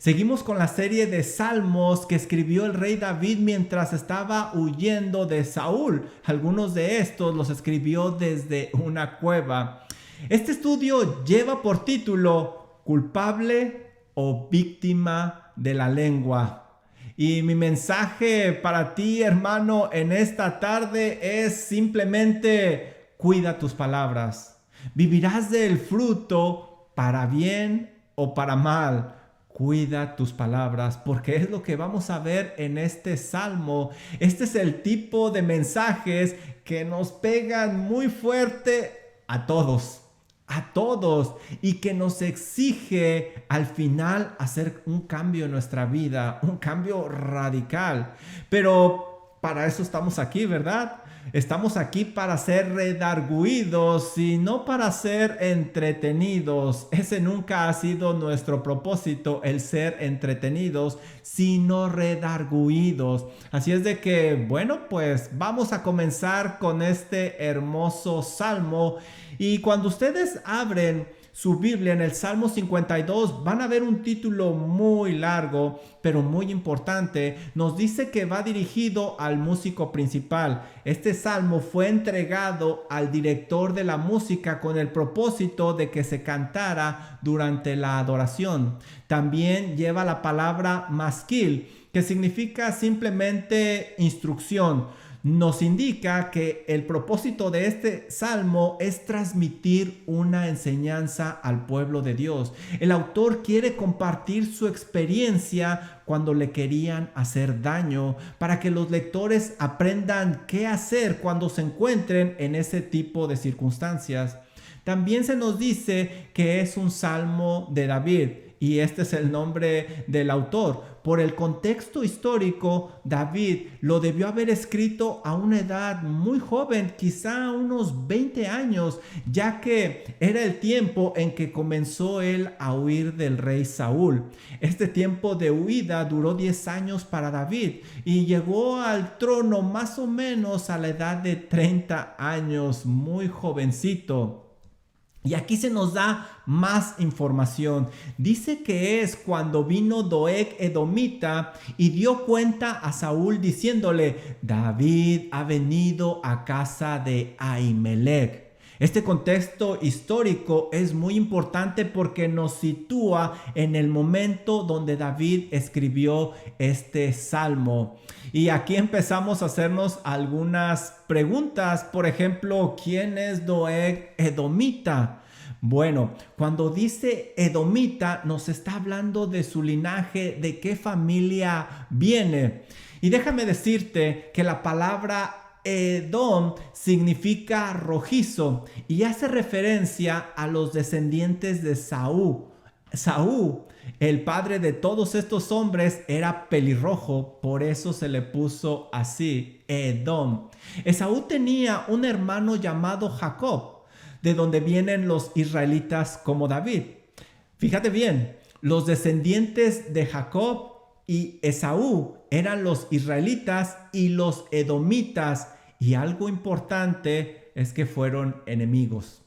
Seguimos con la serie de salmos que escribió el rey David mientras estaba huyendo de Saúl. Algunos de estos los escribió desde una cueva. Este estudio lleva por título ¿Culpable o víctima de la lengua? Y mi mensaje para ti, hermano, en esta tarde es simplemente cuida tus palabras. Vivirás del fruto para bien o para mal. Cuida tus palabras, porque es lo que vamos a ver en este salmo. Este es el tipo de mensajes que nos pegan muy fuerte a todos, y que nos exige al final hacer un cambio en nuestra vida, un cambio radical. Pero para eso estamos aquí, ¿verdad? Estamos aquí para ser redarguidos y no para ser entretenidos. Ese nunca ha sido nuestro propósito, el ser entretenidos, sino redarguidos. Así es de que, bueno, pues vamos a comenzar con este hermoso salmo. Y cuando ustedes abren su Biblia en el Salmo 52, van a ver un título muy largo, pero muy importante. Nos dice que va dirigido al músico principal. Este salmo fue entregado al director de la música con el propósito de que se cantara durante la adoración. También lleva la palabra masquil, que significa simplemente instrucción. Nos indica que el propósito de este salmo es transmitir una enseñanza al pueblo de Dios. El autor quiere compartir su experiencia cuando le querían hacer daño, para que los lectores aprendan qué hacer cuando se encuentren en ese tipo de circunstancias. También se nos dice que es un salmo de David, y este es el nombre del autor. Por el contexto histórico, David lo debió haber escrito a una edad muy joven, quizá unos 20 años, ya que era el tiempo en que comenzó él a huir del rey Saúl. Este tiempo de huida duró 10 años para David y llegó al trono más o menos a la edad de 30 años, muy jovencito. Y aquí se nos da más información. Dice que es cuando vino Doeg edomita y dio cuenta a Saúl diciéndole: David ha venido a casa de Ahimelech. Este contexto histórico es muy importante porque nos sitúa en el momento donde David escribió este salmo. Y aquí empezamos a hacernos algunas preguntas. Por ejemplo, ¿quién es Doeg edomita? Bueno, cuando dice edomita, nos está hablando de su linaje, de qué familia viene. Y déjame decirte que la palabra Edom significa rojizo y hace referencia a los descendientes de Saúl. Saúl, el padre de todos estos hombres, era pelirrojo, por eso se le puso así, Edom. Esaú tenía un hermano llamado Jacob, de donde vienen los israelitas como David. Fíjate bien, los descendientes de Jacob y Esaú eran los israelitas y los edomitas, y algo importante es que fueron enemigos.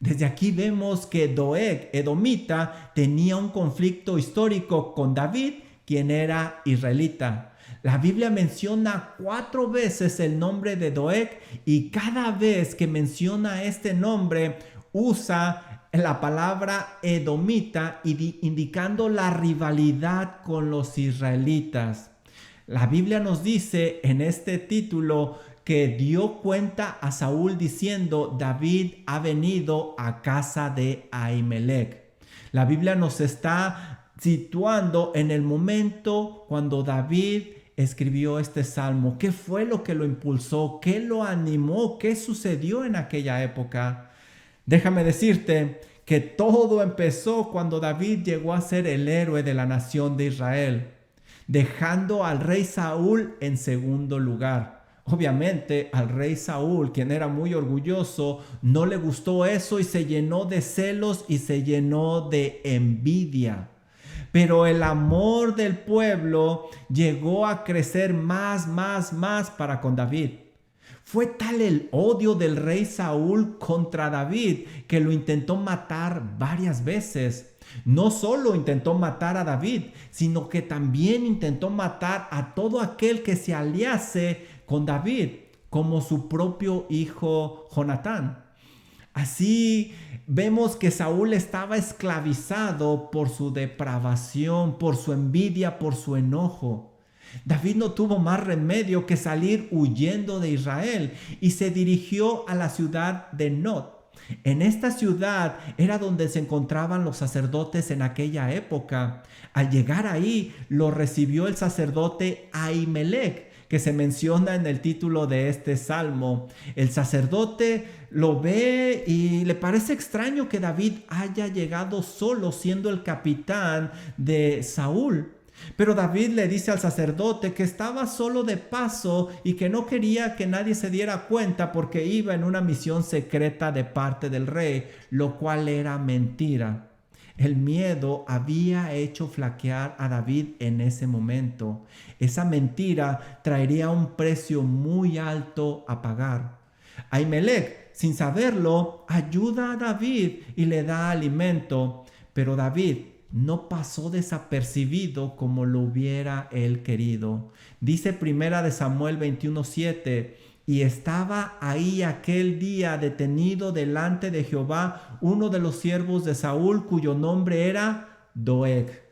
Desde aquí vemos que Doeg edomita tenía un conflicto histórico con David, quien era israelita. La Biblia menciona 4 veces el nombre de Doeg, y cada vez que menciona este nombre usa la palabra edomita indicando la rivalidad con los israelitas. La Biblia nos dice en este título que dio cuenta a Saúl diciendo: David ha venido a casa de Ahimelech. La Biblia nos está situando en el momento cuando David escribió este salmo. ¿Qué fue lo que lo impulsó? ¿Qué lo animó? ¿Qué sucedió en aquella época? Déjame decirte que todo empezó cuando David llegó a ser el héroe de la nación de Israel, dejando al rey Saúl en segundo lugar. Obviamente al rey Saúl, quien era muy orgulloso, no le gustó eso y se llenó de celos y se llenó de envidia. Pero el amor del pueblo llegó a crecer más para con David. Fue tal el odio del rey Saúl contra David que lo intentó matar varias veces. No solo intentó matar a David, sino que también intentó matar a todo aquel que se aliase con David, como su propio hijo Jonatán. Así vemos que Saúl estaba esclavizado por su depravación, por su envidia, por su enojo. David no tuvo más remedio que salir huyendo de Israel y se dirigió a la ciudad de Nob. En esta ciudad era donde se encontraban los sacerdotes en aquella época. Al llegar ahí, lo recibió el sacerdote Ahimelech, que se menciona en el título de este salmo. El sacerdote lo ve y le parece extraño que David haya llegado solo, siendo el capitán de Saúl. Pero David le dice al sacerdote que estaba solo de paso y que no quería que nadie se diera cuenta porque iba en una misión secreta de parte del rey, lo cual era mentira. El miedo había hecho flaquear a David en ese momento. Esa mentira traería un precio muy alto a pagar. Ahimelech, sin saberlo, ayuda a David y le da alimento, pero David no pasó desapercibido como lo hubiera él querido. Dice Primera de Samuel 21:7, y estaba ahí aquel día detenido delante de Jehová uno de los siervos de Saúl, cuyo nombre era Doeg.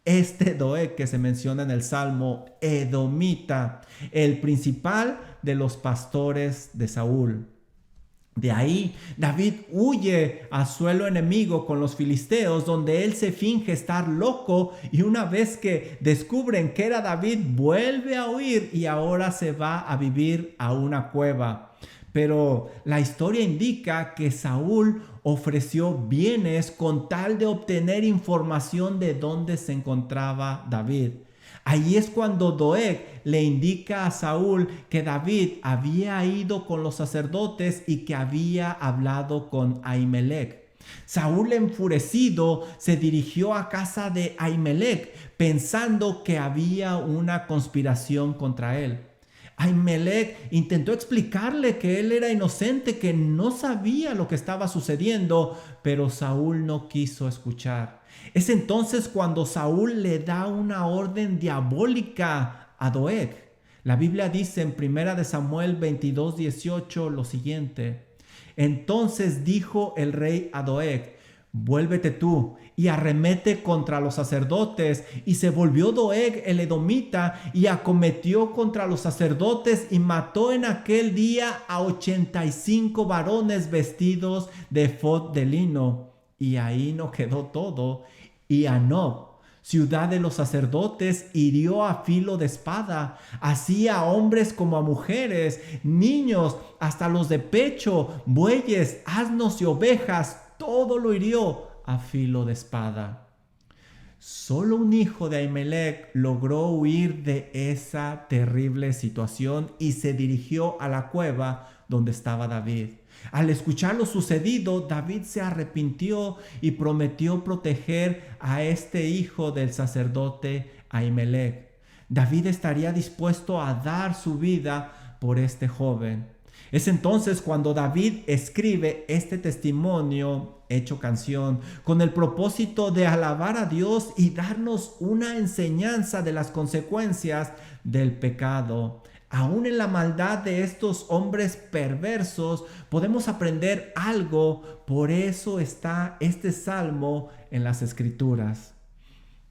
Este Doeg que se menciona en el Salmo, edomita, el principal de los pastores de Saúl. De ahí David huye a suelo enemigo con los filisteos, donde él se finge estar loco, y una vez que descubren que era David, vuelve a huir y ahora se va a vivir a una cueva. Pero la historia indica que Saúl ofreció bienes con tal de obtener información de dónde se encontraba David. Ahí es cuando Doeg le indica a Saúl que David había ido con los sacerdotes y que había hablado con Ahimelech. Saúl, enfurecido, se dirigió a casa de Ahimelech pensando que había una conspiración contra él. Ahimelech intentó explicarle que él era inocente, que no sabía lo que estaba sucediendo, pero Saúl no quiso escuchar. Es entonces cuando Saúl le da una orden diabólica a Doeg. La Biblia dice en 1 de Samuel 22:18 lo siguiente: entonces dijo el rey a Doeg, vuélvete tú y arremete contra los sacerdotes. Y se volvió Doeg el edomita y acometió contra los sacerdotes y mató en aquel día a 85 varones vestidos de efod de lino. Y ahí no quedó todo. Y a Nob, ciudad de los sacerdotes, hirió a filo de espada, así a hombres como a mujeres, niños, hasta los de pecho, bueyes, asnos y ovejas, todo lo hirió a filo de espada. Solo un hijo de Ahimelech logró huir de esa terrible situación y se dirigió a la cueva donde estaba David. Al escuchar lo sucedido, David se arrepintió y prometió proteger a este hijo del sacerdote Ahimelech. David estaría dispuesto a dar su vida por este joven. Es entonces cuando David escribe este testimonio hecho canción con el propósito de alabar a Dios y darnos una enseñanza de las consecuencias del pecado. Aún en la maldad de estos hombres perversos podemos aprender algo. Por eso está este salmo en las Escrituras.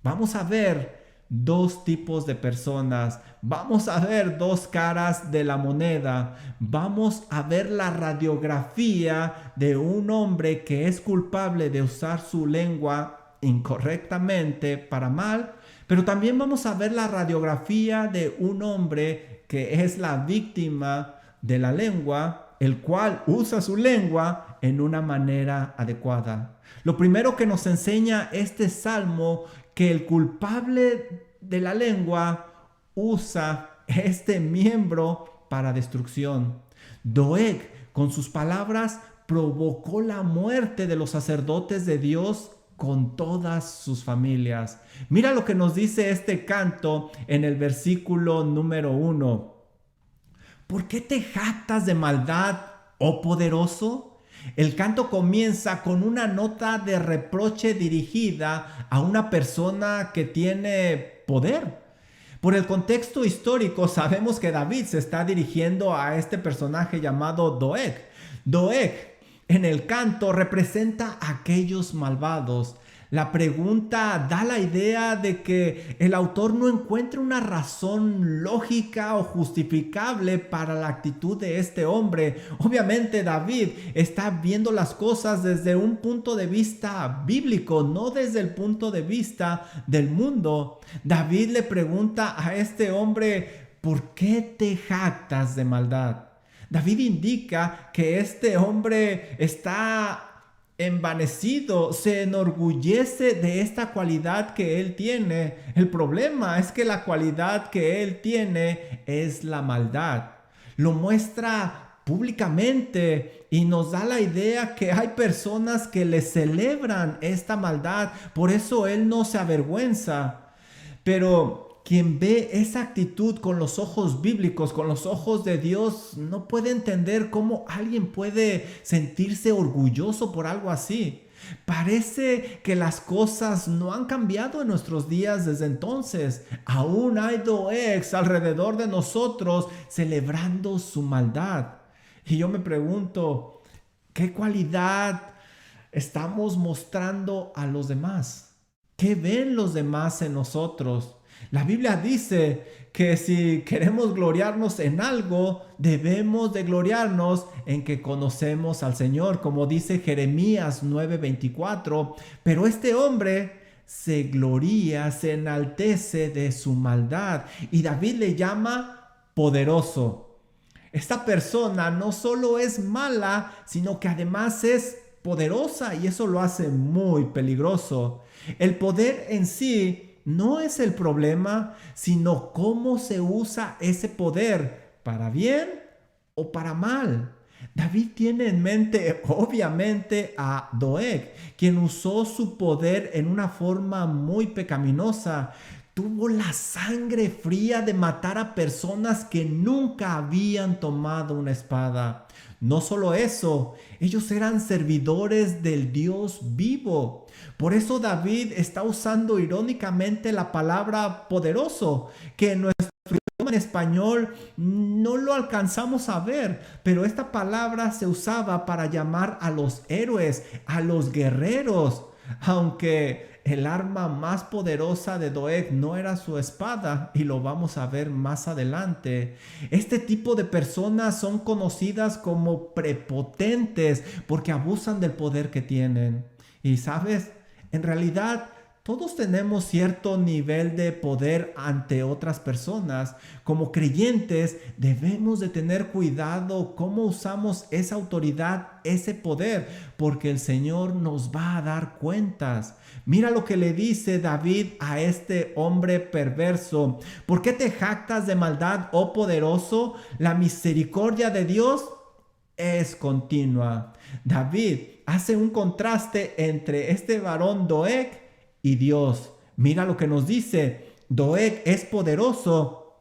Vamos a ver dos tipos de personas. Vamos a ver dos caras de la moneda. Vamos a ver la radiografía de un hombre que es culpable de usar su lengua incorrectamente para mal, pero también vamos a ver la radiografía de un hombre que es la víctima de la lengua, el cual usa su lengua en una manera adecuada. Lo primero que nos enseña este salmo, que el culpable de la lengua usa este miembro para destrucción. Doeg, con sus palabras, provocó la muerte de los sacerdotes de Dios con todas sus familias. Mira lo que nos dice este canto en el versículo número 1. ¿por qué te jactas de maldad, oh poderoso? El canto comienza con una nota de reproche dirigida a una persona que tiene poder. Por el contexto histórico sabemos que David se está dirigiendo a este personaje llamado Doeg. Doeg en el canto representa a aquellos malvados. La pregunta da la idea de que el autor no encuentra una razón lógica o justificable para la actitud de este hombre. Obviamente David está viendo las cosas desde un punto de vista bíblico, no desde el punto de vista del mundo. David le pregunta a este hombre, ¿por qué te jactas de maldad? David indica que este hombre está envanecido, se enorgullece de esta cualidad que él tiene. El problema es que la cualidad que él tiene es la maldad. Lo muestra públicamente y nos da la idea que hay personas que le celebran esta maldad. Por eso él no se avergüenza. Pero quien ve esa actitud con los ojos bíblicos, con los ojos de Dios, no puede entender cómo alguien puede sentirse orgulloso por algo así. Parece que las cosas no han cambiado en nuestros días desde entonces. Aún hay doegs alrededor de nosotros celebrando su maldad. Y yo me pregunto, ¿qué cualidad estamos mostrando a los demás? ¿Qué ven los demás en nosotros? La Biblia dice que si queremos gloriarnos en algo, debemos de gloriarnos en que conocemos al Señor, como dice Jeremías 9:24. Pero este hombre se gloría, se enaltece de su maldad y David le llama poderoso. Esta persona no solo es mala, sino que además es poderosa y eso lo hace muy peligroso. El poder en sí no es el problema, sino cómo se usa ese poder, para bien o para mal. David tiene en mente obviamente a Doeg, quien usó su poder en una forma muy pecaminosa. Tuvo la sangre fría de matar a personas que nunca habían tomado una espada. No solo eso, ellos eran servidores del Dios vivo. Por eso David está usando irónicamente la palabra poderoso, que en nuestro idioma en español no lo alcanzamos a ver, pero esta palabra se usaba para llamar a los héroes, a los guerreros, aunque el arma más poderosa de Doeg no era su espada, y lo vamos a ver más adelante. Este tipo de personas son conocidas como prepotentes porque abusan del poder que tienen. Y sabes, en realidad todos tenemos cierto nivel de poder ante otras personas. Como creyentes debemos de tener cuidado cómo usamos esa autoridad, ese poder, porque el Señor nos va a dar cuentas. Mira lo que le dice David a este hombre perverso. ¿Por qué te jactas de maldad, oh poderoso? La misericordia de Dios es continua. David hace un contraste entre este varón Doeg y Dios. Mira lo que nos dice. Doeg es poderoso,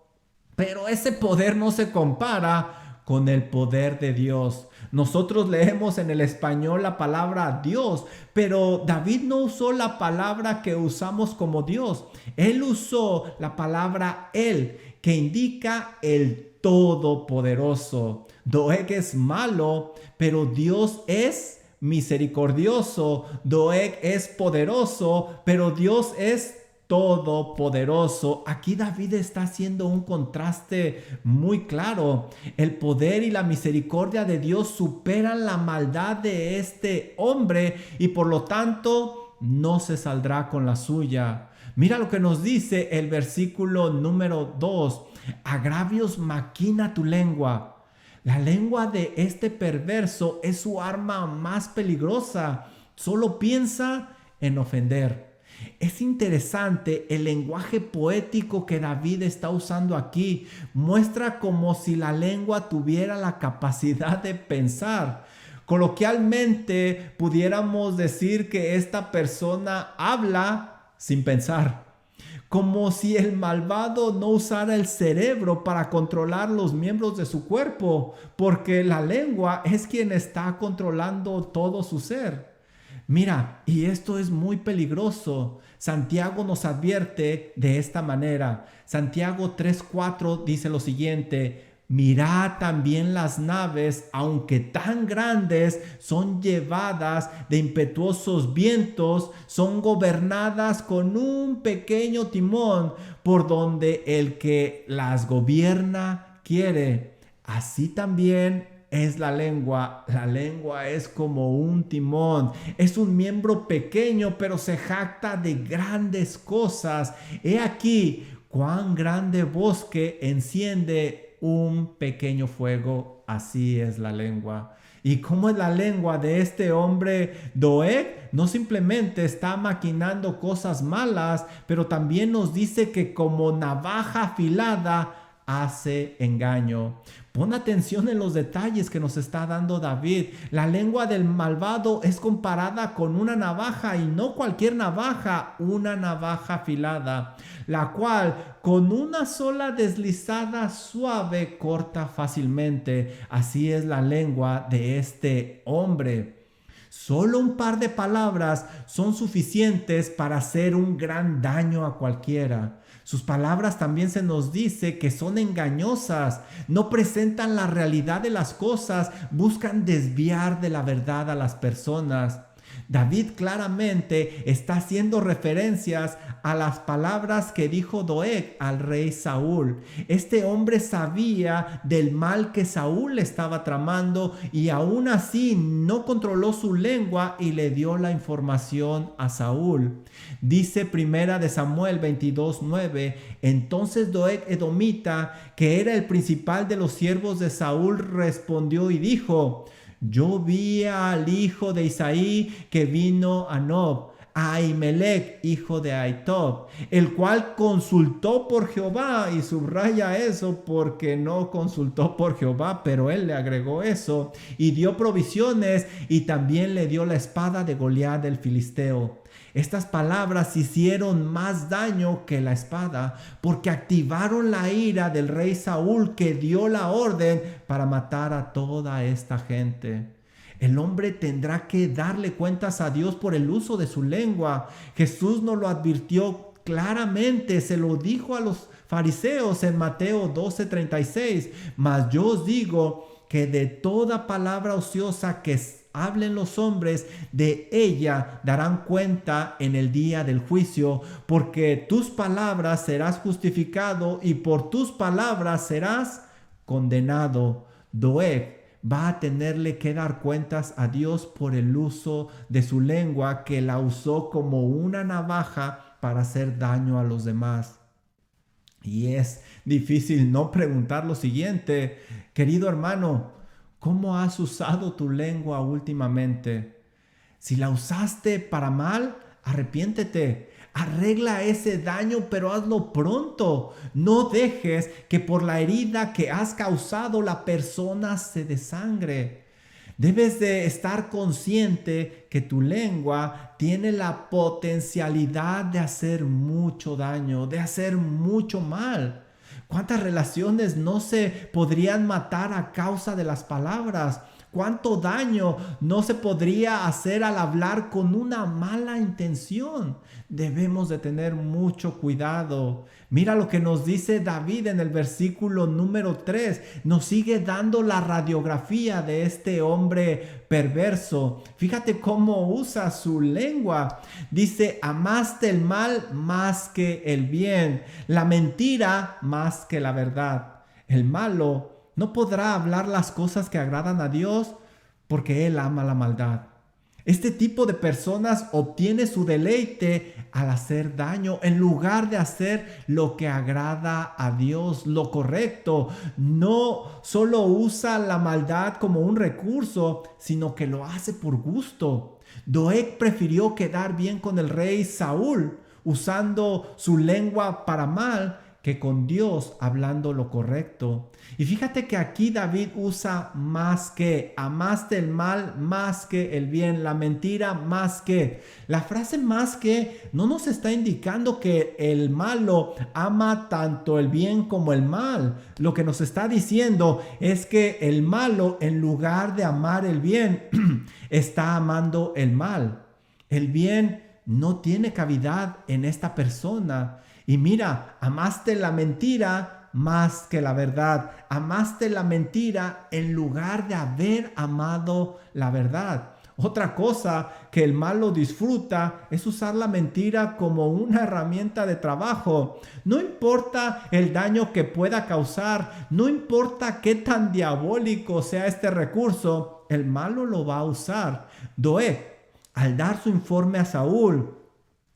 pero ese poder no se compara con el poder de Dios. Nosotros leemos en el español la palabra Dios, pero David no usó la palabra que usamos como Dios. Él usó la palabra Él, que indica el Todopoderoso. Doeg es malo, pero Dios es misericordioso. Doeg es poderoso, pero Dios es todopoderoso. Aquí David está haciendo un contraste muy claro. El poder y la misericordia de Dios superan la maldad de este hombre y por lo tanto no se saldrá con la suya. Mira lo que nos dice el versículo número 2. Agravios maquina tu lengua. La lengua de este perverso es su arma más peligrosa. Solo piensa en ofender. Es interesante el lenguaje poético que David está usando aquí. Muestra como si la lengua tuviera la capacidad de pensar. Coloquialmente pudiéramos decir que esta persona habla sin pensar. como si el malvado no usara el cerebro para controlar los miembros de su cuerpo, porque la lengua es quien está controlando todo su ser. Mira, y esto es muy peligroso. Santiago nos advierte de esta manera. Santiago 3:4 dice lo siguiente: mirad también las naves, aunque tan grandes, son llevadas de impetuosos vientos, son gobernadas con un pequeño timón, por donde el que las gobierna quiere. Así también es la lengua. La lengua es como un timón. Es un miembro pequeño, pero se jacta de grandes cosas. He aquí cuán grande bosque enciende un pequeño fuego. Así es la lengua. ¿Y cómo es la lengua de este hombre Doeg? No simplemente está maquinando cosas malas, pero también nos dice que como navaja afilada hace engaño. Pon atención en los detalles que nos está dando David. La lengua del malvado es comparada con una navaja, y no cualquier navaja, una navaja afilada, la cual con una sola deslizada suave corta fácilmente. Así es la lengua de este hombre. Solo un par de palabras son suficientes para hacer un gran daño a cualquiera. Sus palabras también se nos dice que son engañosas, no presentan la realidad de las cosas, buscan desviar de la verdad a las personas. David claramente está haciendo referencias a las palabras que dijo Doeg al rey Saúl. Este hombre sabía del mal que Saúl le estaba tramando, y aún así no controló su lengua y le dio la información a Saúl. Dice Primera de Samuel 22:9: entonces Doeg edomita, que era el principal de los siervos de Saúl, respondió y dijo: yo vi al hijo de Isaí que vino a Nob, a Ahimelech, hijo de Ahitob, el cual consultó por Jehová. Y subraya eso porque no consultó por Jehová, pero él le agregó eso, y dio provisiones, y también le dio la espada de Goliat el filisteo. Estas palabras hicieron más daño que la espada, porque activaron la ira del rey Saúl, que dio la orden para matar a toda esta gente. El hombre tendrá que darle cuentas a Dios por el uso de su lengua. Jesús nos lo advirtió claramente, se lo dijo a los fariseos en Mateo 12:36: mas yo os digo que de toda palabra ociosa que hablen los hombres, de ella darán cuenta en el día del juicio, porque tus palabras serás justificado y por tus palabras serás condenado. Doeg va a tenerle que dar cuentas a Dios por el uso de su lengua, que la usó como una navaja para hacer daño a los demás. Y es difícil no preguntar lo siguiente: querido hermano, ¿cómo has usado tu lengua últimamente? Si la usaste para mal, arrepiéntete. Arregla ese daño, pero hazlo pronto. No dejes que por la herida que has causado la persona se desangre. Debes de estar consciente que tu lengua tiene la potencialidad de hacer mucho daño, de hacer mucho mal. ¿Cuántas relaciones no se podrían matar a causa de las palabras? ¿Cuánto daño no se podría hacer al hablar con una mala intención? Debemos de tener mucho cuidado. Mira lo que nos dice David en el versículo número 3. Nos sigue dando la radiografía de este hombre perverso. Fíjate cómo usa su lengua. Dice: amaste el mal más que el bien, la mentira más que la verdad. El malo no podrá hablar las cosas que agradan a Dios, porque él ama la maldad. Este tipo de personas obtiene su deleite al hacer daño en lugar de hacer lo que agrada a Dios, lo correcto. No solo usa la maldad como un recurso, sino que lo hace por gusto. Doeg prefirió quedar bien con el rey Saúl, usando su lengua para mal, que con Dios hablando lo correcto. Y fíjate que aquí David usa más que, amaste el mal más que el bien, la mentira más que. La frase más que no nos está indicando que el malo ama tanto el bien como el mal. Lo que nos está diciendo es que el malo, en lugar de amar el bien, está amando el mal. El bien no tiene cavidad en esta persona. Y mira, amaste la mentira más que la verdad. Amaste la mentira en lugar de haber amado la verdad. Otra cosa que el malo disfruta es usar la mentira como una herramienta de trabajo. No importa el daño que pueda causar, no importa qué tan diabólico sea este recurso, el malo lo va a usar. Doeg, al dar su informe a Saúl,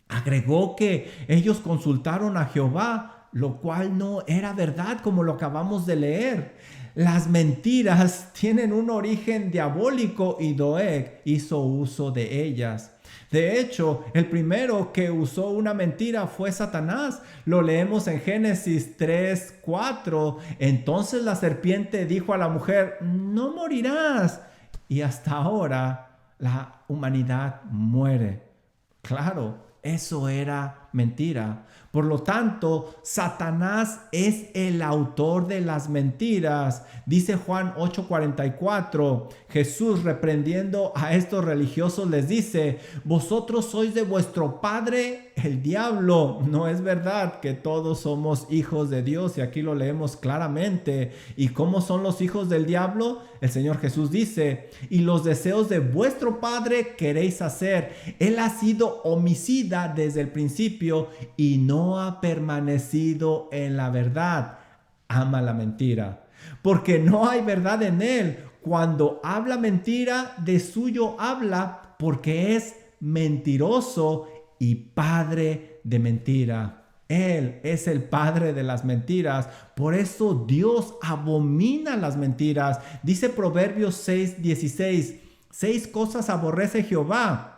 agregó que ellos consultaron a Jehová, lo cual no era verdad, como lo acabamos de leer. Las mentiras tienen un origen diabólico y Doeg hizo uso de ellas. De hecho, el primero que usó una mentira fue Satanás. Lo leemos en Génesis 3:4. Entonces la serpiente dijo a la mujer: no morirás. Y hasta ahora la humanidad muere. Claro, eso era mentira. Por lo tanto, Satanás es el autor de las mentiras. Dice Juan 8:44, Jesús reprendiendo a estos religiosos les dice: vosotros sois de vuestro padre el diablo. No es verdad que todos somos hijos de Dios, y aquí lo leemos claramente. ¿Y cómo son los hijos del diablo? El Señor Jesús dice: y los deseos de vuestro padre queréis hacer. Él ha sido homicida desde el principio y no ha permanecido en la verdad. Ama la mentira, porque no hay verdad en él. Cuando habla mentira, de suyo habla, porque es mentiroso y padre de mentira. Él es el padre de las mentiras. Por eso Dios abomina las mentiras. Dice Proverbios 6:16, 6 cosas aborrece Jehová,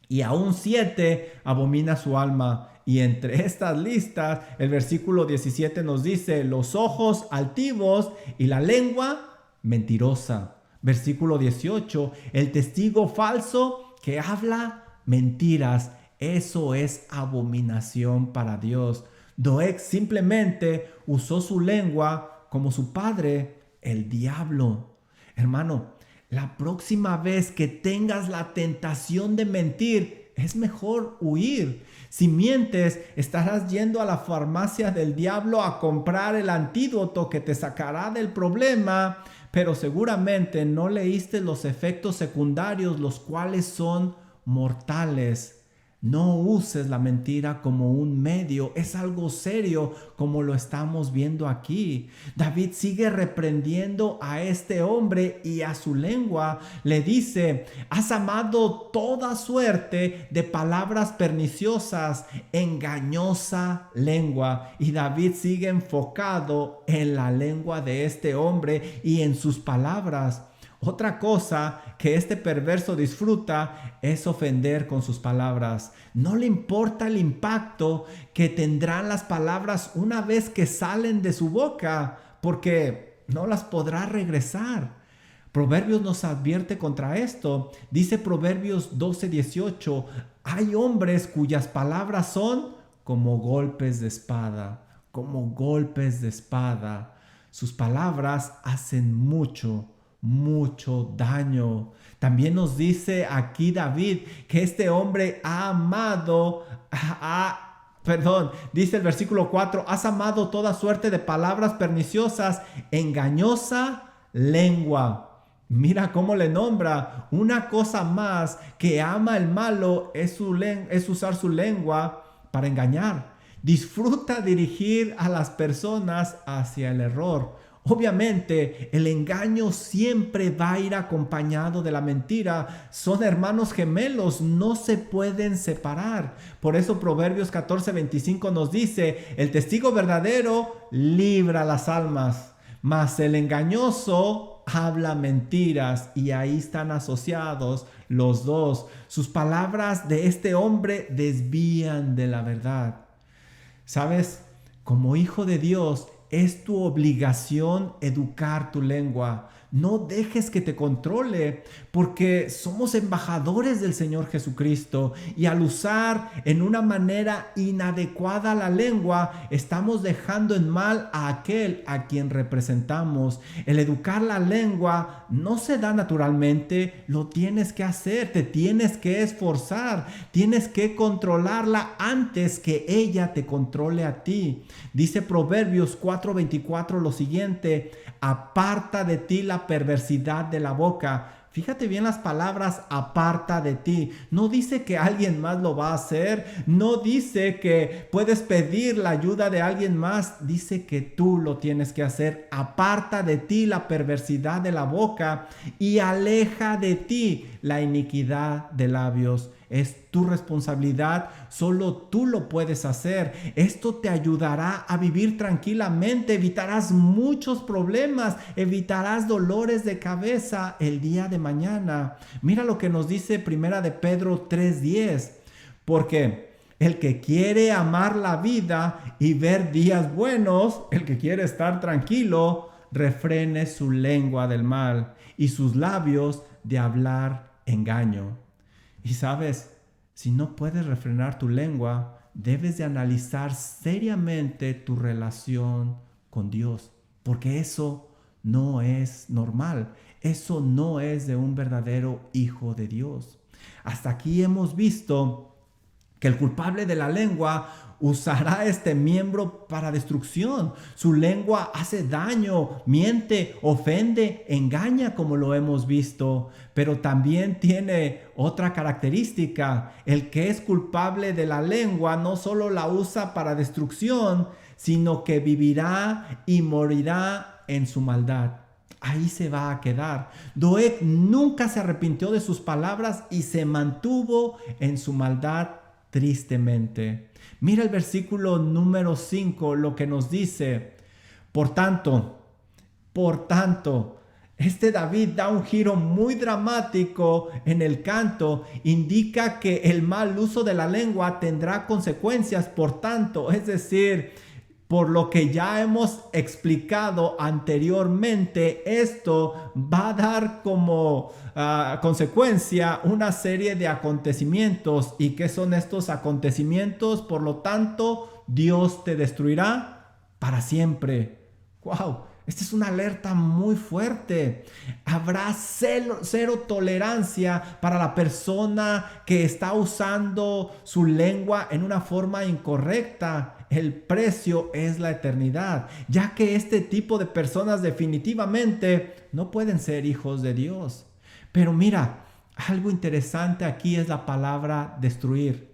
y aún 7 abomina su alma. Y entre estas listas, el versículo 17 nos dice: los ojos altivos y la lengua mentirosa. Versículo 18, el testigo falso que habla mentiras. Eso es abominación para Dios. Doeg simplemente usó su lengua como su padre, el diablo. Hermano, la próxima vez que tengas la tentación de mentir, es mejor huir. Si mientes, estarás yendo a la farmacia del diablo a comprar el antídoto que te sacará del problema, pero seguramente no leíste los efectos secundarios, los cuales son mortales. No uses la mentira como un medio, es algo serio, como lo estamos viendo aquí. David sigue reprendiendo a este hombre y a su lengua. Le dice: has amado toda suerte de palabras perniciosas, engañosa lengua. Y David sigue enfocado en la lengua de este hombre y en sus palabras. Otra cosa que este perverso disfruta es ofender con sus palabras. No le importa el impacto que tendrán las palabras una vez que salen de su boca, porque no las podrá regresar. Proverbios nos advierte contra esto. Dice Proverbios 12:18, hay hombres cuyas palabras son como golpes de espada, como golpes de espada. Sus palabras hacen mucho daño. También nos dice aquí David que este hombre ha amado, dice el versículo 4, has amado toda suerte de palabras perniciosas, engañosa lengua. Mira cómo le nombra. Una cosa más que ama el malo es usar su lengua para engañar. Disfruta dirigir a las personas hacia el error. Obviamente, el engaño siempre va a ir acompañado de la mentira. Son hermanos gemelos, no se pueden separar. Por eso Proverbios 14:25 nos dice: el testigo verdadero libra las almas, mas el engañoso habla mentiras. Y ahí están asociados los dos. Sus palabras de este hombre desvían de la verdad. ¿Sabes? Como hijo de Dios, es tu obligación educar tu lengua. No dejes que te controle, porque somos embajadores del Señor Jesucristo y al usar en una manera inadecuada la lengua, estamos dejando en mal a aquel a quien representamos. El educar la lengua no se da naturalmente, lo tienes que hacer, te tienes que esforzar, tienes que controlarla antes que ella te controle a ti. Dice Proverbios 4:24 lo siguiente: aparta de ti la perversidad de la boca. Fíjate bien las palabras, aparta de ti. No dice que alguien más lo va a hacer. No dice que puedes pedir la ayuda de alguien más. Dice que tú lo tienes que hacer. Aparta de ti la perversidad de la boca y aleja de ti la iniquidad de labios. Es tu responsabilidad, solo tú lo puedes hacer. Esto te ayudará a vivir tranquilamente, evitarás muchos problemas, evitarás dolores de cabeza el día de mañana. Mira lo que nos dice Primera de Pedro 3:10, porque el que quiere amar la vida y ver días buenos, el que quiere estar tranquilo, refrene su lengua del mal y sus labios de hablar engaño. Y sabes, si no puedes refrenar tu lengua, debes de analizar seriamente tu relación con Dios, porque eso no es normal, eso no es de un verdadero hijo de Dios. Hasta aquí hemos visto que el culpable de la lengua usará este miembro para destrucción. Su lengua hace daño, miente, ofende, engaña, como lo hemos visto. Pero también tiene otra característica. El que es culpable de la lengua no solo la usa para destrucción, sino que vivirá y morirá en su maldad. Ahí se va a quedar. Doeg nunca se arrepintió de sus palabras y se mantuvo en su maldad tristemente. Mira el versículo número 5, lo que nos dice: por tanto, este David da un giro muy dramático en el canto, indica que el mal uso de la lengua tendrá consecuencias, por tanto, es decir, por lo que ya hemos explicado anteriormente, esto va a dar como consecuencia una serie de acontecimientos. ¿Y qué son estos acontecimientos? Por lo tanto, Dios te destruirá para siempre. ¡Wow! Esta es una alerta muy fuerte. Habrá cero tolerancia para la persona que está usando su lengua en una forma incorrecta. El precio es la eternidad, ya que este tipo de personas definitivamente no pueden ser hijos de Dios. Pero mira, algo interesante aquí es la palabra destruir.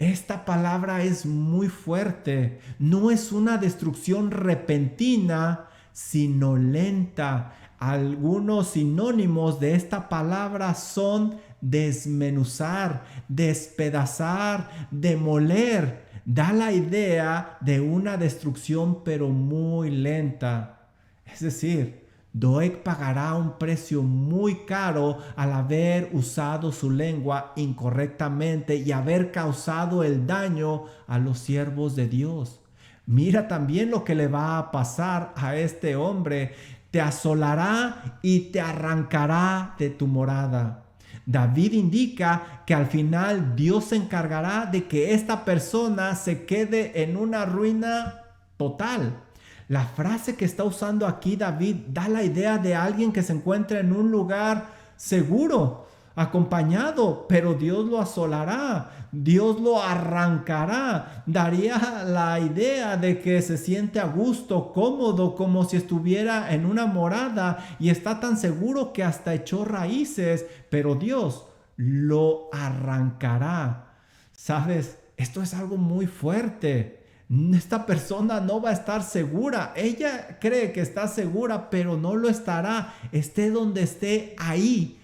Esta palabra es muy fuerte. No es una destrucción repentina, sino lenta. Algunos sinónimos de esta palabra son desmenuzar, despedazar, demoler. Da la idea de una destrucción pero muy lenta. Es decir, Doeg pagará un precio muy caro al haber usado su lengua incorrectamente y haber causado el daño a los siervos de Dios. Mira también lo que le va a pasar a este hombre. Te asolará y te arrancará de tu morada. David indica que al final Dios se encargará de que esta persona se quede en una ruina total. La frase que está usando aquí David da la idea de alguien que se encuentra en un lugar seguro, acompañado, pero Dios lo asolará, Dios lo arrancará. Daría la idea de que se siente a gusto, cómodo, como si estuviera en una morada y está tan seguro que hasta echó raíces, pero Dios lo arrancará. ¿Sabes? Esto es algo muy fuerte. Esta persona no va a estar segura. Ella cree que está segura, pero no lo estará. Esté donde esté, ahí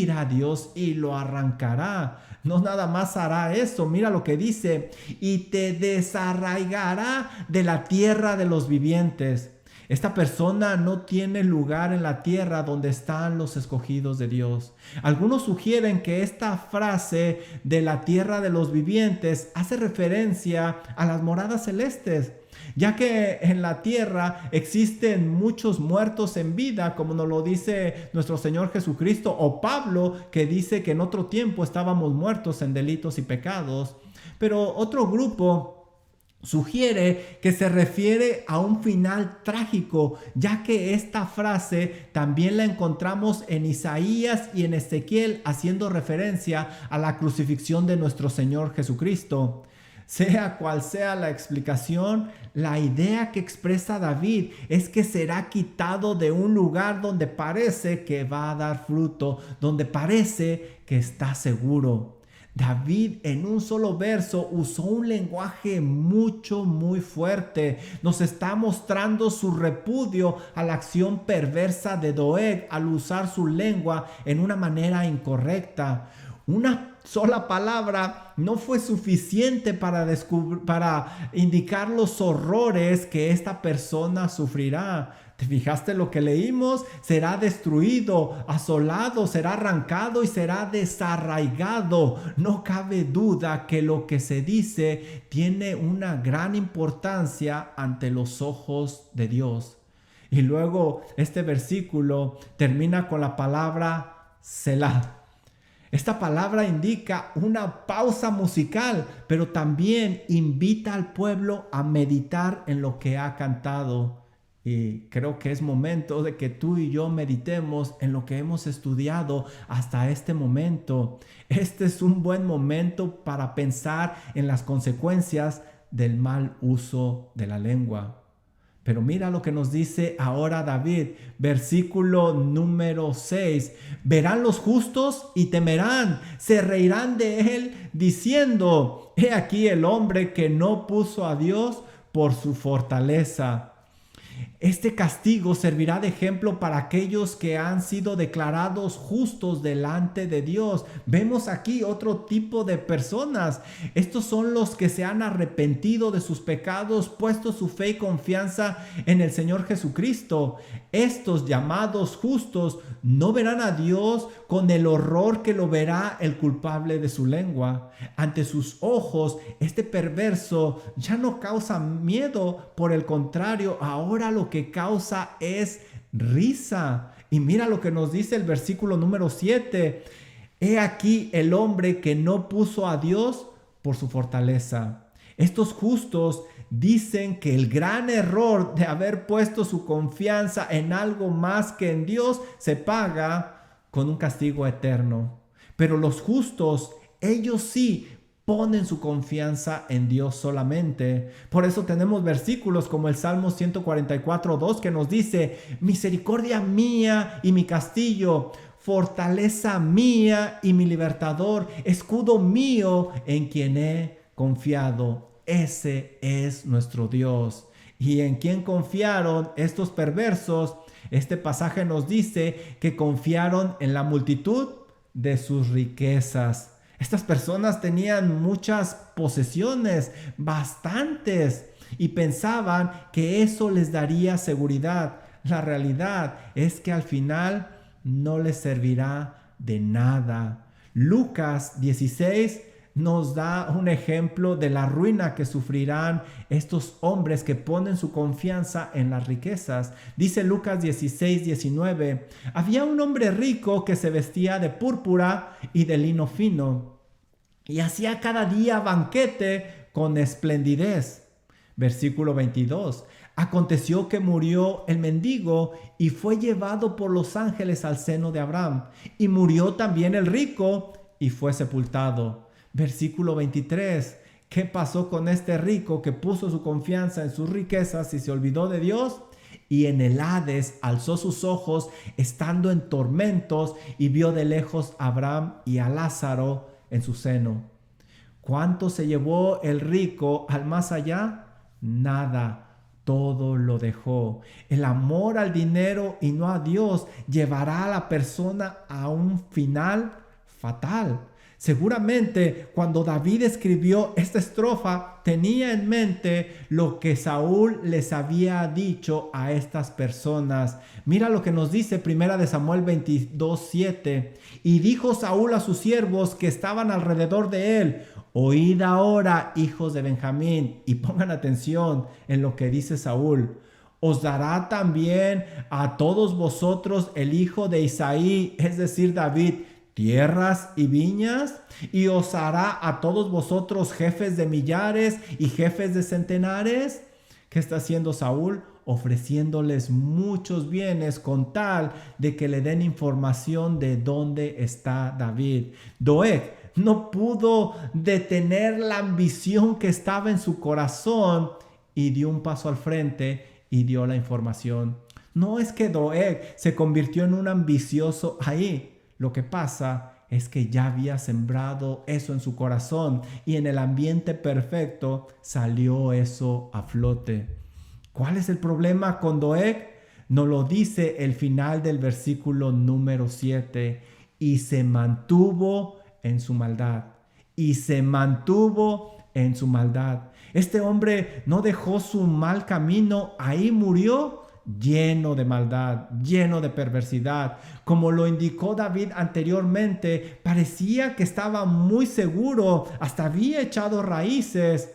irá Dios y lo arrancará. No nada más hará eso. Mira lo que dice: y te desarraigará de la tierra de los vivientes. Esta persona no tiene lugar en la tierra donde están los escogidos de Dios. Algunos sugieren que esta frase de la tierra de los vivientes hace referencia a las moradas celestes, ya que en la tierra existen muchos muertos en vida, como nos lo dice nuestro Señor Jesucristo, o Pablo, que dice que en otro tiempo estábamos muertos en delitos y pecados. Pero otro grupo sugiere que se refiere a un final trágico, ya que esta frase también la encontramos en Isaías y en Ezequiel, haciendo referencia a la crucifixión de nuestro Señor Jesucristo. Sea cual sea la explicación, la idea que expresa David es que será quitado de un lugar donde parece que va a dar fruto, donde parece que está seguro. David en un solo verso usó un lenguaje muy fuerte. Nos está mostrando su repudio a la acción perversa de Doeg al usar su lengua en una manera incorrecta. Una sola palabra no fue suficiente para indicar los horrores que esta persona sufrirá. ¿Te fijaste lo que leímos? Será destruido, asolado, será arrancado y será desarraigado. No cabe duda que lo que se dice tiene una gran importancia ante los ojos de Dios. Y luego este versículo termina con la palabra Selah. Esta palabra indica una pausa musical, pero también invita al pueblo a meditar en lo que ha cantado. Y creo que es momento de que tú y yo meditemos en lo que hemos estudiado hasta este momento. Este es un buen momento para pensar en las consecuencias del mal uso de la lengua. Pero mira lo que nos dice ahora David, versículo número 6. Verán los justos y temerán, se reirán de él diciendo, he aquí el hombre que no puso a Dios por su fortaleza. Este castigo servirá de ejemplo para aquellos que han sido declarados justos delante de Dios. Vemos aquí otro tipo de personas. Estos son los que se han arrepentido de sus pecados, puesto su fe y confianza en el Señor Jesucristo. Estos llamados justos no verán a Dios con el horror que lo verá el culpable de su lengua. Ante sus ojos, este perverso ya no causa miedo, por el contrario, ahora lo que causa es risa. Y mira lo que nos dice el versículo número 7. He aquí el hombre que no puso a Dios por su fortaleza. Estos justos dicen que el gran error de haber puesto su confianza en algo más que en Dios se paga con un castigo eterno. Pero los justos, ellos sí ponen su confianza en Dios solamente. Por eso tenemos versículos como el Salmo 144:2 que nos dice, misericordia mía y mi castillo, fortaleza mía y mi libertador, escudo mío en quien he confiado. Ese es nuestro Dios. ¿Y en quién confiaron estos perversos? Este pasaje nos dice que confiaron en la multitud de sus riquezas. Estas personas tenían muchas posesiones, bastantes, y pensaban que eso les daría seguridad. La realidad es que al final no les servirá de nada. Lucas 16 nos da un ejemplo de la ruina que sufrirán estos hombres que ponen su confianza en las riquezas. Dice Lucas 16:19, había un hombre rico que se vestía de púrpura y de lino fino y hacía cada día banquete con esplendidez. Versículo 22, aconteció que murió el mendigo y fue llevado por los ángeles al seno de Abraham, y murió también el rico y fue sepultado. Versículo 23, ¿qué pasó con este rico que puso su confianza en sus riquezas y se olvidó de Dios? Y en el Hades alzó sus ojos estando en tormentos y vio de lejos a Abraham y a Lázaro en su seno. ¿Cuánto se llevó el rico al más allá? Nada, todo lo dejó. El amor al dinero y no a Dios llevará a la persona a un final fatal. Seguramente cuando David escribió esta estrofa tenía en mente lo que Saúl les había dicho a estas personas. Mira lo que nos dice Primera de Samuel 22:7. Y dijo Saúl a sus siervos que estaban alrededor de él: oíd ahora, hijos de Benjamín, y pongan atención en lo que dice Saúl. Os dará también a todos vosotros el hijo de Isaí, es decir, David, tierras y viñas, y os hará a todos vosotros jefes de millares y jefes de centenares. ¿Qué está haciendo Saúl? Ofreciéndoles muchos bienes con tal de que le den información de dónde está David. Doeg no pudo detener la ambición que estaba en su corazón y dio un paso al frente y dio la información. No es que Doeg se convirtió en un ambicioso ahí. Lo que pasa es que ya había sembrado eso en su corazón y en el ambiente perfecto salió eso a flote. ¿Cuál es el problema con Doeg? Nos lo dice el final del versículo número 7. Y se mantuvo en su maldad. Y se mantuvo en su maldad. Este hombre no dejó su mal camino, ahí murió lleno de maldad, lleno de perversidad. Como lo indicó David anteriormente, parecía que estaba muy seguro, hasta había echado raíces.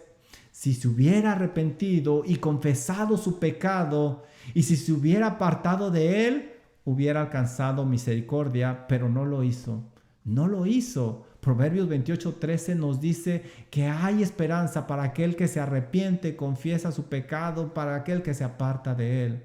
Si se hubiera arrepentido y confesado su pecado, y si se hubiera apartado de él, hubiera alcanzado misericordia, pero no lo hizo. No lo hizo. Proverbios 28:13 nos dice que hay esperanza para aquel que se arrepiente, confiesa su pecado, para aquel que se aparta de él.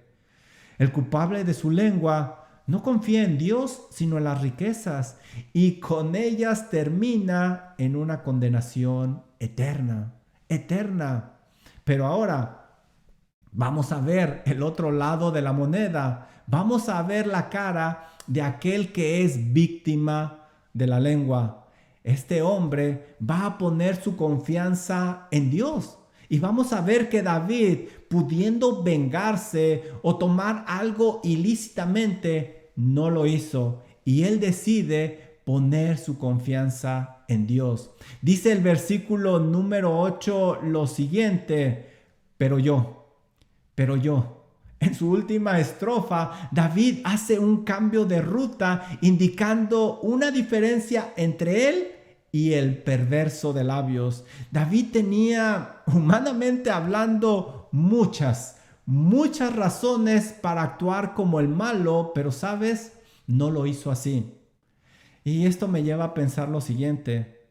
El culpable de su lengua no confía en Dios, sino en las riquezas, y con ellas termina en una condenación eterna, eterna. Pero ahora vamos a ver el otro lado de la moneda. Vamos a ver la cara de aquel que es víctima de la lengua. Este hombre va a poner su confianza en Dios. Y vamos a ver que David, pudiendo vengarse o tomar algo ilícitamente, no lo hizo. Y él decide poner su confianza en Dios. Dice el versículo número 8 lo siguiente: pero yo. En su última estrofa, David hace un cambio de ruta, indicando una diferencia entre él y el perverso de labios. David tenía, humanamente hablando, muchas razones para actuar como el malo, pero ¿sabes? No lo hizo así. Y esto me lleva a pensar lo siguiente: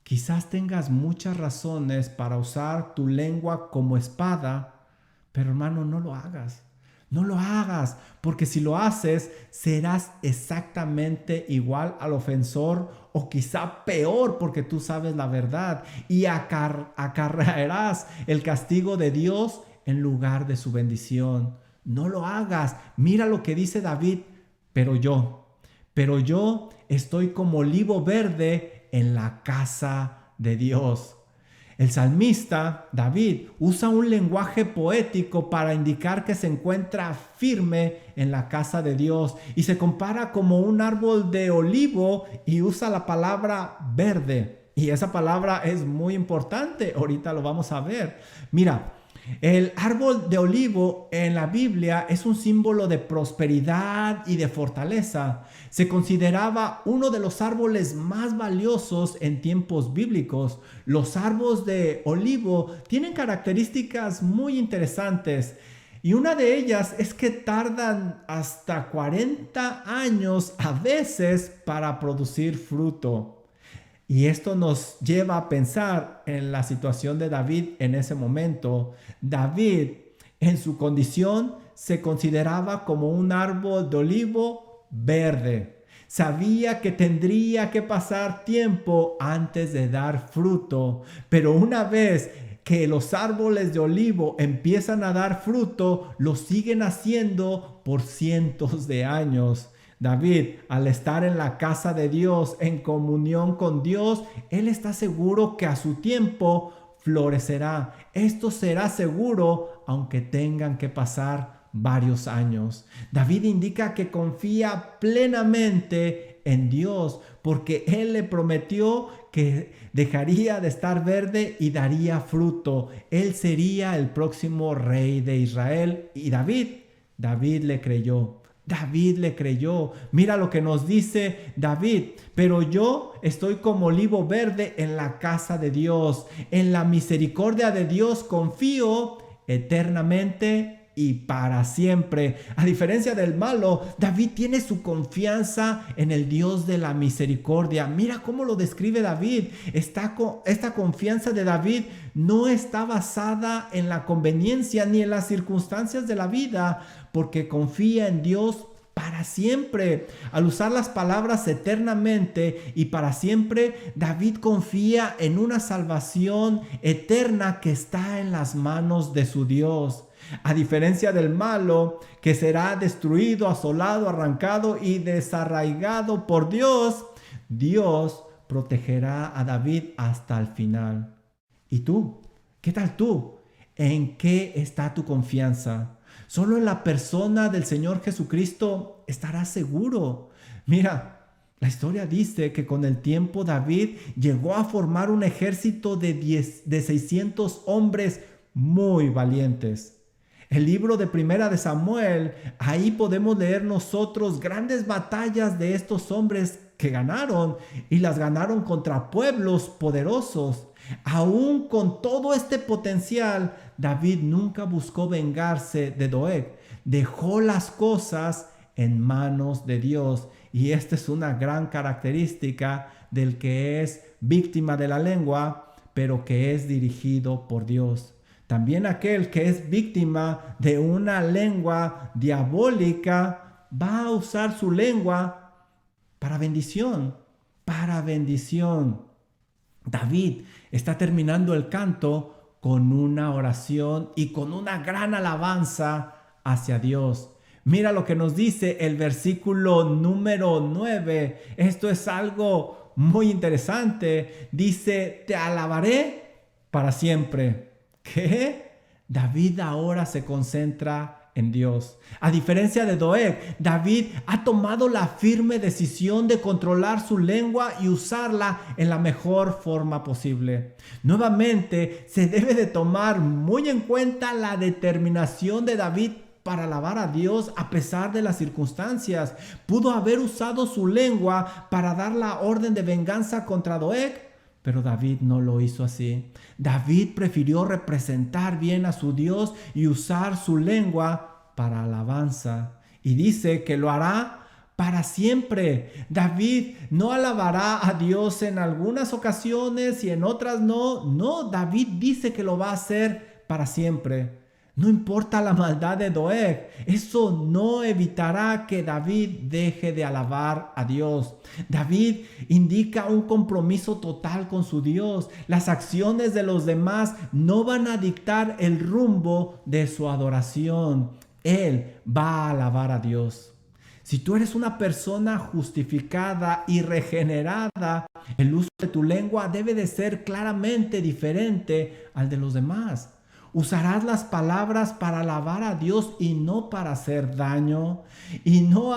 quizás tengas muchas razones para usar tu lengua como espada, pero hermano, no lo hagas. No lo hagas, porque si lo haces, serás exactamente igual al ofensor o quizá peor, porque tú sabes la verdad y acarrearás el castigo de Dios en lugar de su bendición. No lo hagas. Mira lo que dice David: pero yo estoy como olivo verde en la casa de Dios. El salmista David usa un lenguaje poético para indicar que se encuentra firme en la casa de Dios y se compara como un árbol de olivo y usa la palabra verde. Y esa palabra es muy importante, ahorita lo vamos a ver. Mira, el árbol de olivo en la Biblia es un símbolo de prosperidad y de fortaleza. Se consideraba uno de los árboles más valiosos en tiempos bíblicos. Los árboles de olivo tienen características muy interesantes y una de ellas es que tardan hasta 40 años a veces para producir fruto. Y esto nos lleva a pensar en la situación de David en ese momento. David, en su condición, se consideraba como un árbol de olivo verde. Sabía que tendría que pasar tiempo antes de dar fruto, pero una vez que los árboles de olivo empiezan a dar fruto, lo siguen haciendo por cientos de años. David, al estar en la casa de Dios, en comunión con Dios, él está seguro que a su tiempo florecerá. Esto será seguro aunque tengan que pasar varios años. David indica que confía plenamente en Dios porque Él le prometió que dejaría de estar verde y daría fruto. Él sería el próximo rey de Israel. Y David le creyó. David le creyó. Mira lo que nos dice David. Pero yo estoy como olivo verde en la casa de Dios. En la misericordia de Dios confío eternamente y para siempre. A diferencia del malo, David tiene su confianza en el Dios de la misericordia. Mira cómo lo describe David. Esta confianza de David no está basada en la conveniencia ni en las circunstancias de la vida, porque confía en Dios para siempre. Al usar las palabras eternamente y para siempre, David confía en una salvación eterna que está en las manos de su Dios. A diferencia del malo, que será destruido, asolado, arrancado y desarraigado por Dios, Dios protegerá a David hasta el final. ¿Y tú? ¿Qué tal tú? ¿En qué está tu confianza? Solo en la persona del Señor Jesucristo estarás seguro. Mira, la historia dice que con el tiempo David llegó a formar un ejército de 600 hombres muy valientes. El libro de Primera de Samuel, ahí podemos leer nosotros grandes batallas de estos hombres que ganaron y las ganaron contra pueblos poderosos. Aún con todo este potencial, David nunca buscó vengarse de Doeg. Dejó las cosas en manos de Dios. Y esta es una gran característica del que es víctima de la lengua, pero que es dirigido por Dios. También aquel que es víctima de una lengua diabólica va a usar su lengua para bendición, para bendición. David está terminando el canto con una oración y con una gran alabanza hacia Dios. Mira lo que nos dice el versículo número 9. Esto es algo muy interesante. Dice, te alabaré para siempre. ¿Qué? David ahora se concentra en Dios. A diferencia de Doeg, David ha tomado la firme decisión de controlar su lengua y usarla en la mejor forma posible. Nuevamente, se debe de tomar muy en cuenta la determinación de David para alabar a Dios a pesar de las circunstancias. Pudo haber usado su lengua para dar la orden de venganza contra Doeg, pero David no lo hizo así. David prefirió representar bien a su Dios y usar su lengua para alabanza. Y dice que lo hará para siempre. David no alabará a Dios en algunas ocasiones y en otras no. No, David dice que lo va a hacer para siempre. No importa la maldad de Doeg, eso no evitará que David deje de alabar a Dios. David indica un compromiso total con su Dios. Las acciones de los demás no van a dictar el rumbo de su adoración. Él va a alabar a Dios. Si tú eres una persona justificada y regenerada, el uso de tu lengua debe de ser claramente diferente al de los demás. Usarás las palabras para alabar a Dios y no para hacer daño. Y no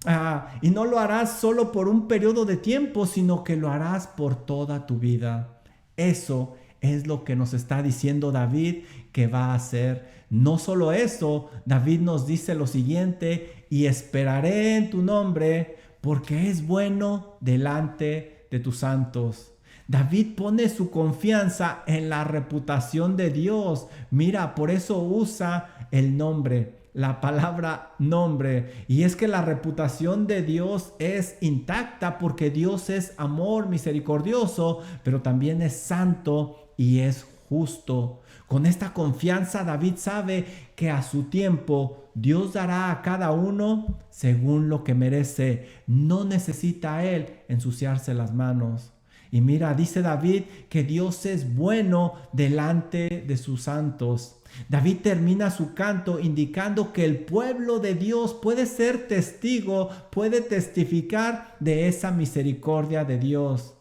lo harás solo por un periodo de tiempo, sino que lo harás por toda tu vida. Eso es lo que nos está diciendo David que va a hacer. No solo eso, David nos dice lo siguiente: y esperaré en tu nombre, porque es bueno delante de tus santos. David pone su confianza en la reputación de Dios. Mira, por eso usa el nombre, la palabra nombre. Y es que la reputación de Dios es intacta porque Dios es amor misericordioso, pero también es santo y es justo. Con esta confianza David sabe que a su tiempo Dios dará a cada uno según lo que merece. No necesita él ensuciarse las manos. Y mira, dice David que Dios es bueno delante de sus santos. David termina su canto indicando que el pueblo de Dios puede ser testigo, puede testificar de esa misericordia de Dios.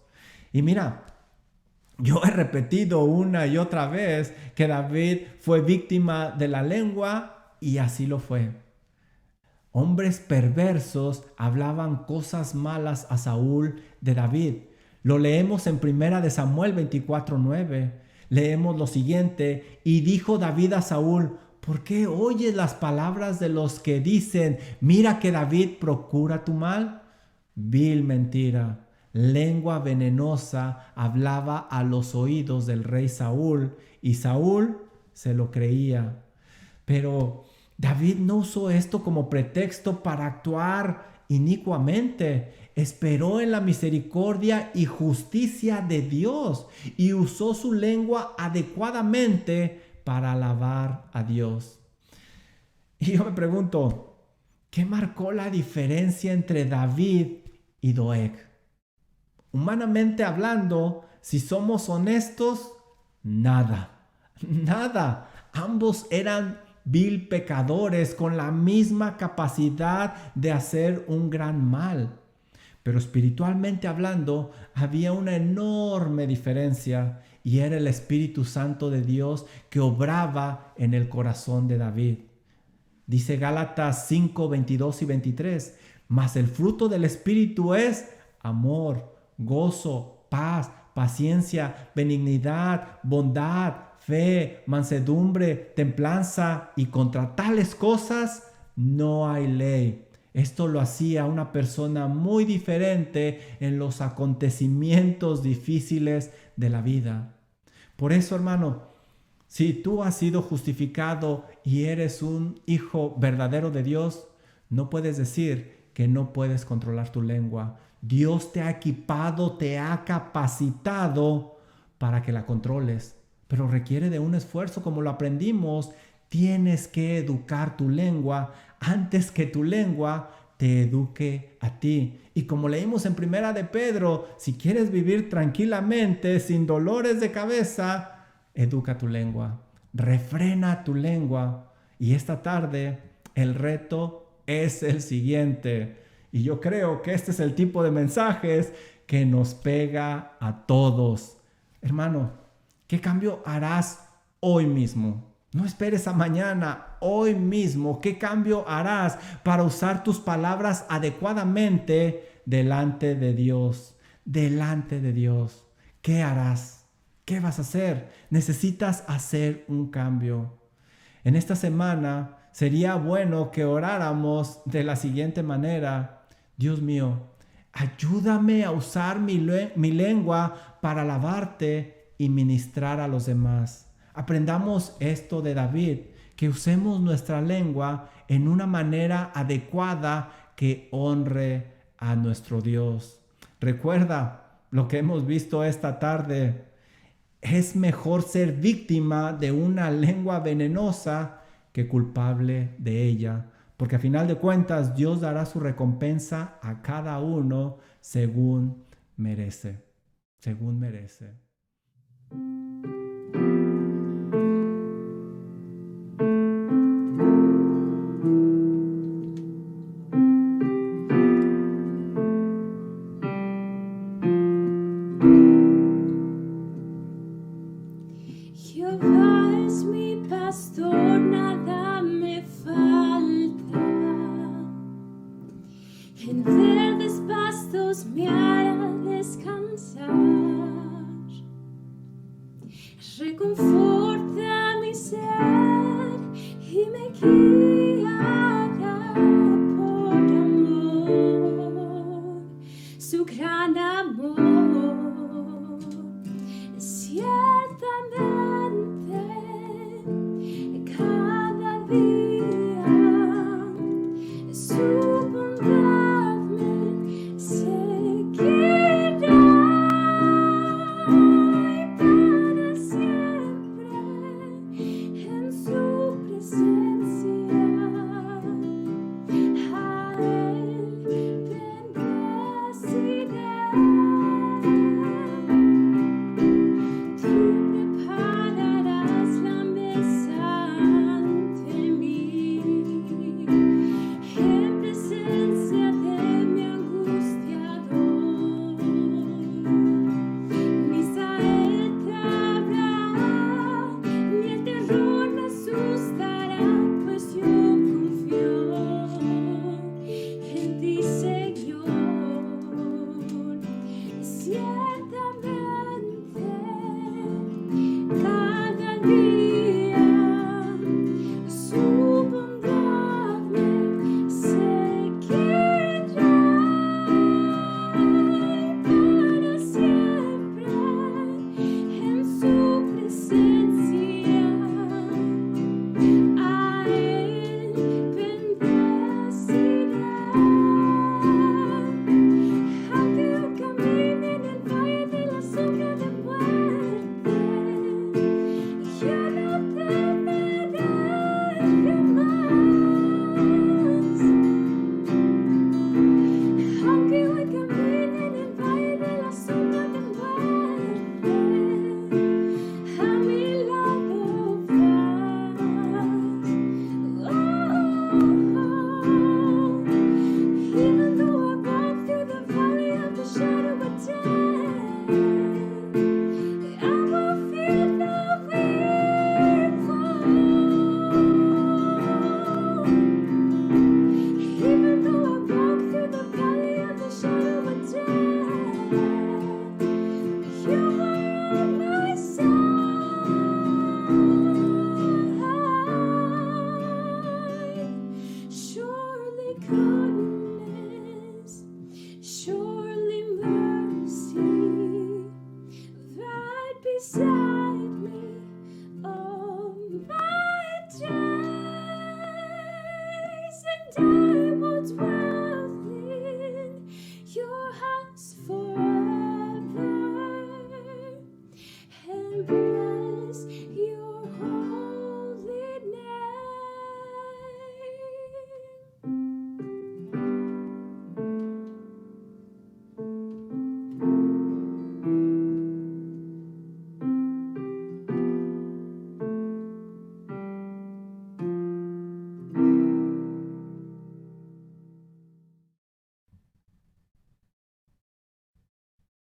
Y mira, yo he repetido una y otra vez que David fue víctima de la lengua Y así lo fue. Hombres perversos hablaban cosas malas a Saúl de David. Lo leemos en 1 Samuel 24:9. Leemos lo siguiente: y dijo David a Saúl: ¿por qué oyes las palabras de los que dicen, mira que David procura tu mal? Vil mentira, lengua venenosa hablaba a los oídos del rey Saúl, y Saúl se lo creía. Pero David no usó esto como pretexto para actuar inicuamente. Esperó en la misericordia y justicia de Dios y usó su lengua adecuadamente para alabar a Dios. Y yo me pregunto, ¿qué marcó la diferencia entre David y Doeg? Humanamente hablando, si somos honestos, nada. Ambos eran vil pecadores con la misma capacidad de hacer un gran mal. Pero espiritualmente hablando, había una enorme diferencia y era el Espíritu Santo de Dios que obraba en el corazón de David. Dice Gálatas 5, 22 y 23, mas el fruto del Espíritu es amor, gozo, paz, paciencia, benignidad, bondad, fe, mansedumbre, templanza, y contra tales cosas no hay ley. Esto lo hacía una persona muy diferente en los acontecimientos difíciles de la vida. Por eso, hermano, si tú has sido justificado y eres un hijo verdadero de Dios, no puedes decir que no puedes controlar tu lengua. Dios te ha equipado, te ha capacitado para que la controles, pero requiere de un esfuerzo, como lo aprendimos. Tienes que educar tu lengua antes que tu lengua te eduque a ti. Y como leímos en 1 de Pedro, si quieres vivir tranquilamente, sin dolores de cabeza, educa tu lengua, refrena tu lengua. Y esta tarde el reto es el siguiente. Y yo creo que este es el tipo de mensajes que nos pega a todos. Hermano, ¿qué cambio harás hoy mismo? No esperes a mañana, hoy mismo. ¿Qué cambio harás para usar tus palabras adecuadamente delante de Dios? Delante de Dios. ¿Qué harás? ¿Qué vas a hacer? Necesitas hacer un cambio. En esta semana sería bueno que oráramos de la siguiente manera: Dios mío, ayúdame a usar mi lengua para alabarte y ministrar a los demás. Aprendamos esto de David, que usemos nuestra lengua en una manera adecuada que honre a nuestro Dios. Recuerda lo que hemos visto esta tarde. Es mejor ser víctima de una lengua venenosa que culpable de ella, porque a final de cuentas Dios dará su recompensa a cada uno según merece. Según merece. Jehová es mi pastor, nada me falta. En verdes pastos me hará descansar. Reconforta mi ser y me guía